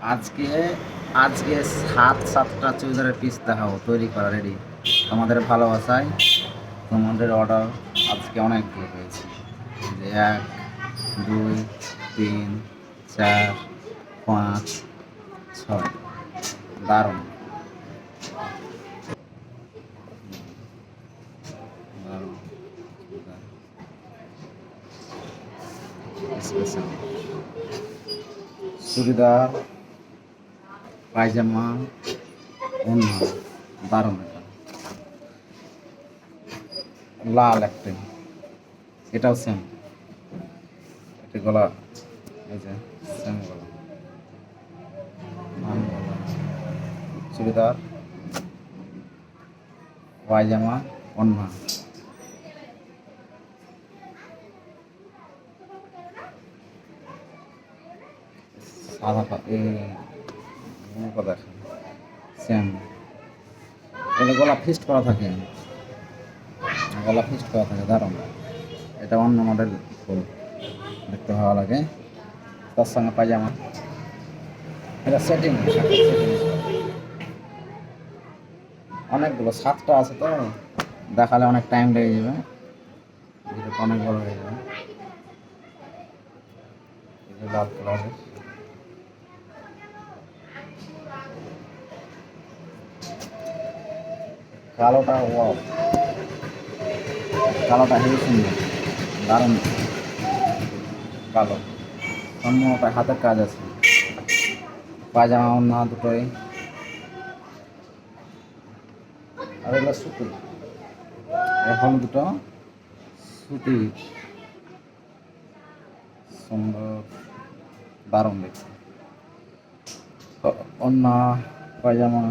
আজকে আজকে সাতটা চুড়িদারের পিস দেখাবো তৈরি করা রেডি। তোমাদের ভালোবাসায় তোমাদের অর্ডার আজকে অনেকগুলো পেয়েছি। যে 1, 2, 3, 4, 5, 6, দারুণ দারুণ স্পেশাল চুড়িদার, পায়জামা, ওড়না, দারুণ। এটা লাল একটাই, এটাও সেম। এটা গলা, এই যে সেম গলা, নাম গলা। চুড়িদার, পায়জামা, ওড়না। সাদা এই দেখেন সেম। এটা গলা ফিস্ট করা থাকে, দারুণ। এটা অন্য মডেল ফুল, দেখতে ভালো লাগে। তার সঙ্গে পায়জামা, এটা সেটিং। অনেকগুলো 7টা আছে তো, দেখালে অনেক টাইম লেগে যাবে, ভিডিওটা অনেক বড় হয়ে যাবে। লাল কালারের, কালোটা ওয়াও, কালোটা হেবি সুন্দর, দারুণ কালো। সম্ভবত হাতের কাজ আছে। পায়জামা ওড়না দুটোই। আর এগুলো সুতি, এখন দুটো সুতি, সুন্দর, দারুণ দেখতে। ওড়না, পায়জামা।